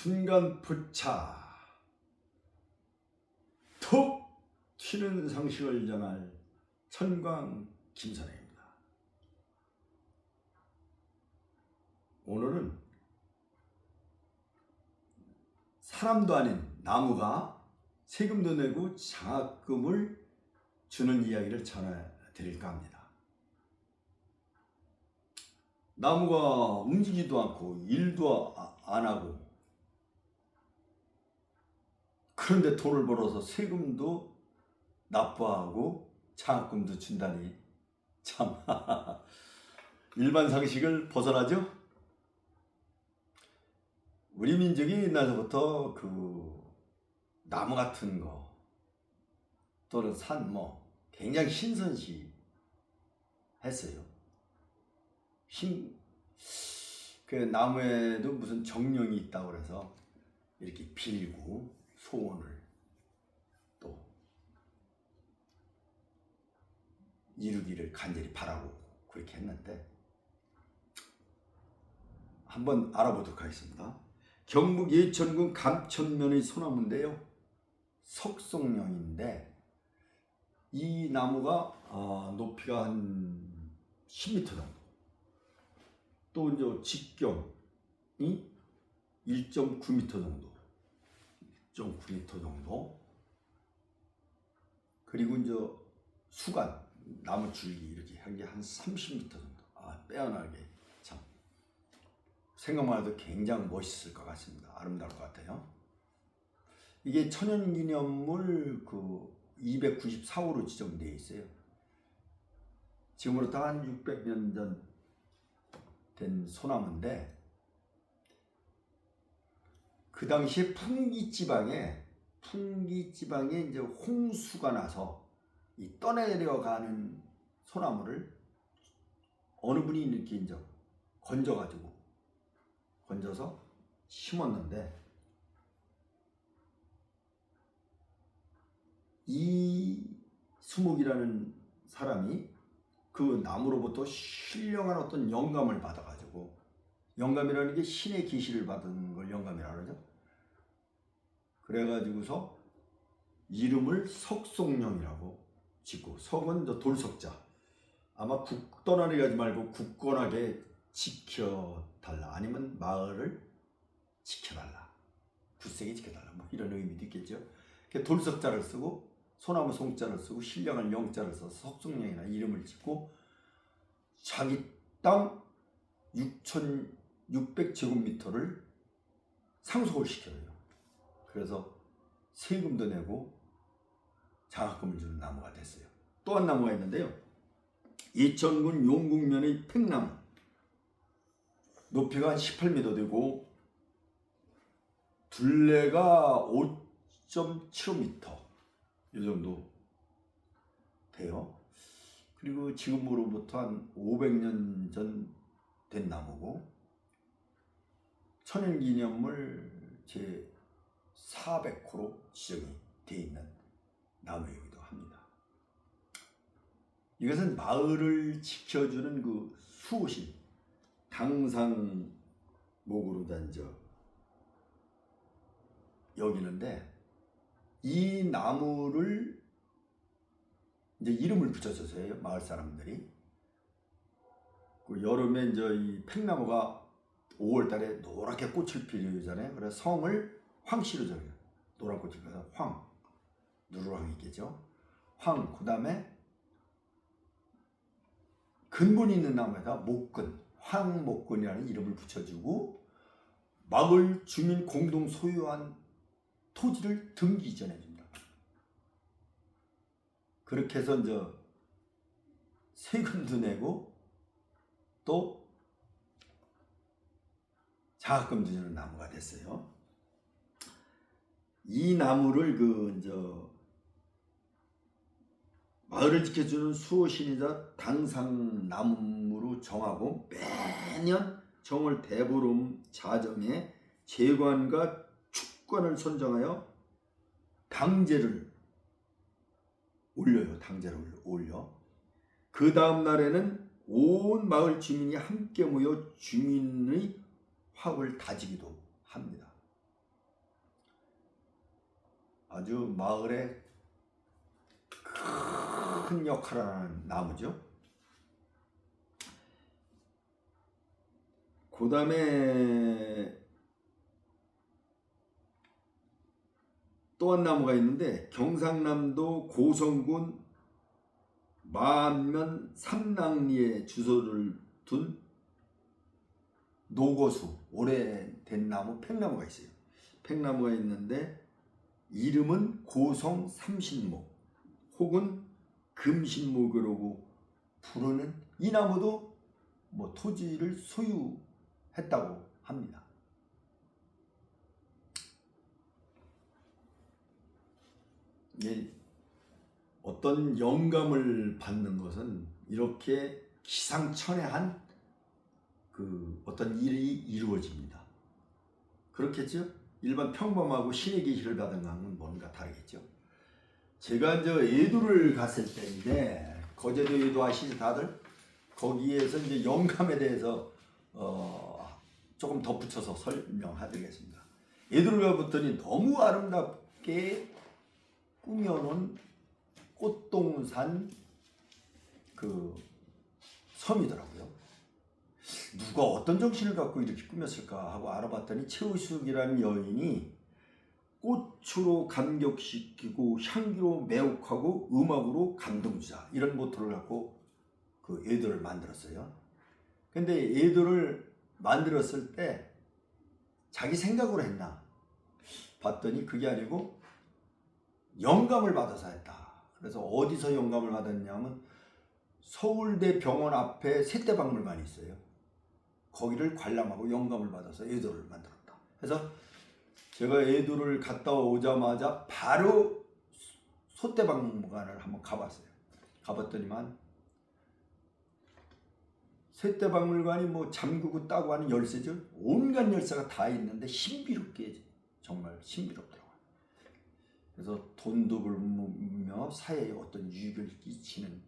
순간포차 톡 튀는 상식을 전할 천광 김선영입니다. 오늘은 사람도 아닌 나무가 세금도 내고 장학금을 주는 이야기를 전해드릴까 합니다. 나무가 움직이지도 않고 일도 안 하고, 그런데 돈을 벌어서 세금도 납부하고 장학금도 준다니 참 일반 상식을 벗어나죠? 우리 민족이 옛날부터 나무 같은 거 또는 산 굉장히 신선시 했어요. 그 나무에도 무슨 정령이 있다고 그래서 이렇게 빌고 소원을 또 이루기를 간절히 바라고 그렇게 했는데, 한번 알아보도록 하겠습니다. 경북 예천군 감천면의 소나무인데요, 석송령인데 이 나무가 높이가 한 10m 정도, 또 이제 직경이 1.9m 정도, 1.9m 정도, 그리고 이제 수간, 나무 줄기 이렇게 한 게 한 30m 정도. 빼어나게 참 생각만 해도 굉장히 멋있을 것 같습니다. 아름다울 것 같아요. 이게 천연기념물 294호로 지정되어 있어요. 지금으로부터 한 600년 전 된 소나무인데, 그 당시에 풍기 지방에 이제 홍수가 나서 이 떠내려가는 소나무를 어느 분이 이렇게 이제 건져서 심었는데, 이 수목이라는 사람이 그 나무로부터 신령한 어떤 영감을 받아가지고, 영감이라는 게 신의 계시를 받은 걸 영감이라고 그러죠. 그래가지고서 이름을 석송령이라고 짓고, 석은 돌석자, 아마 떠나게 하지 말고 굳건하게 지켜달라, 아니면 마을을 지켜달라, 굳세게 지켜달라, 이런 의미도 있겠죠. 돌석자를 쓰고 소나무 송자를 쓰고 신령한 영자를 써서 석송령이나 이름을 짓고, 자기 땅 6,600제곱미터를 상속을 시켜요. 그래서 세금도 내고 장학금을 주는 나무가 됐어요. 또 한 나무가 있는데요, 예천군 용국면의 팽나무, 높이가 한 18m 되고 둘레가 5.75m 이 정도 돼요. 그리고 지금으로부터 한 500년 전 된 나무고, 천연기념물 제 400호로 지정이 되어 있는 나무이기도 합니다. 이것은 마을을 지켜주는 수호신 당상목으로 여기는데, 이 나무를 이제 이름을 붙여줘서요, 마을 사람들이. 여름에 이제 이 팽나무가 5월달에 노랗게 꽃을 피우잖아요. 그래서 성을 황씨로 정해요. 노란 꽃을 피워서 황, 누르황이 있겠죠. 황, 그 다음에 근본이 있는 나무에다 목근, 황목근이라는 이름을 붙여주고, 마을 주민 공동 소유한 토지를 등기 이전해줍니다. 그렇게 해서 이제 세금도 내고 또 장학금도 주는 나무가 됐어요. 이 나무를 마을을 지켜주는 수호신이자 당상나무로 정하고, 매년 정월 대보름 자정에 제관과 축관을 선정하여 당제를 올려요. 그 다음 날에는 온 마을 주민이 함께 모여 주민의 화합을 다지기도 합니다. 아주 마을에 큰 역할을 하는 나무죠. 그 다음에 또 한 나무가 있는데 경상남도 고성군 만면 삼랑리에 주소를 둔 노고수, 오래된 나무 팽나무가 있어요. 팽나무가 있는데 이름은 고성 삼신목 혹은 금신목이라고 부르는 이 나무도 뭐 토지를 소유했다고 합니다. 어떤 영감을 받는 것은 이렇게 기상천외한 어떤 일이 이루어집니다. 그렇겠죠? 일반 평범하고 신의 계시를 받은 것은 뭔가 다르겠죠. 제가 이제 예도를 갔을 때인데 거제도 예도 아시죠 다들? 거기에서 이제 영감에 대해서 조금 덧붙여서 설명해드리겠습니다. 예도를 가봤더니 너무 아름답게 꾸며놓은 꽃동산 섬이더라고요. 누가 어떤 정신을 갖고 이렇게 꾸몄을까 하고 알아봤더니 최우숙이라는 여인이 꽃으로 감격시키고 향기로 매혹하고 음악으로 감동주자 이런 모토를 갖고 그 예도를 만들었어요. 근데 예도를 만들었을 때 자기 생각으로 했나 봤더니 그게 아니고 영감을 받아서 했다. 그래서 어디서 영감을 받았냐면 서울대 병원 앞에 세대박물관이 있어요. 거기를 관람하고 영감을 받아서 예도를 만들었다. 그래서 제가 예도를 갔다 오자마자 바로 소대박물관을 한번 가봤어요. 가봤더니만 세대박물관이 뭐 잠그고 따고 하는 열쇠죠. 온갖 열쇠가 다 있는데 신비롭게 정말 신비롭더라고요. 그래서 돈도 벌며 사회에 어떤 유익을 끼치는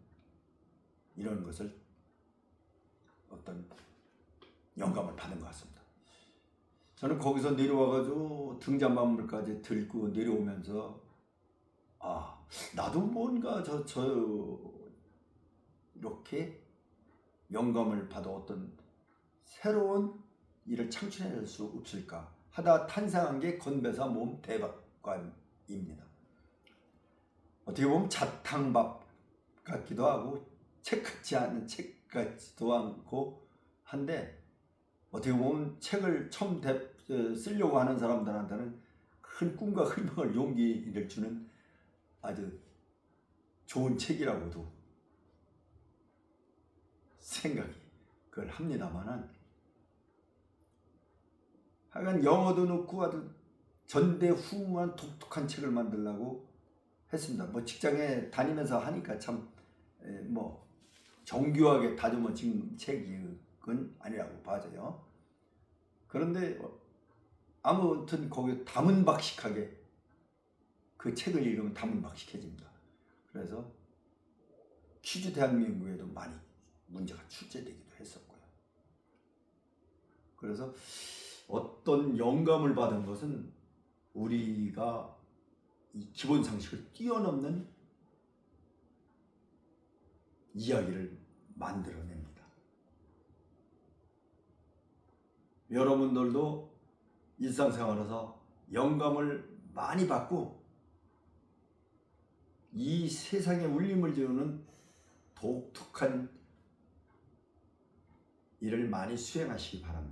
이런 것을 어떤 영감을 받은 것 같습니다. 저는 거기서 내려와가지고 등잔만물까지 들고 내려오면서 나도 뭔가 이렇게 영감을 받아 어떤 새로운 일을 창출해낼 수 없을까 하다 탄생한 게 건배사 몸 대박관입니다. 어떻게 보면 자탕밥 같기도 하고 책 같지 않은 책 같지도 않고 한데 어떻게 보면 책을 처음 쓰려고 하는 사람들한테는 큰 꿈과 희망을 용기를 주는 아주 좋은 책이라고도 생각이 그걸 합니다만은 하여간 영어도 넣고 아주 전대후무한 독특한 책을 만들려고 했습니다. 뭐 직장에 다니면서 하니까 참 뭐 정교하게 다듬어진 책은 아니라고 봐져요. 그런데 아무튼 거기 다문박식하게 그 책을 읽으면 다문박식해집니다. 그래서 퀴즈 대한민국에도 많이 문제가 출제되기도 했었고요. 그래서 어떤 영감을 받은 것은 우리가 이 기본 상식을 뛰어넘는 이야기를 만들어냅니다. 여러분들도 일상생활에서 영감을 많이 받고 이 세상에 울림을 지우는 독특한 일을 많이 수행하시기 바랍니다.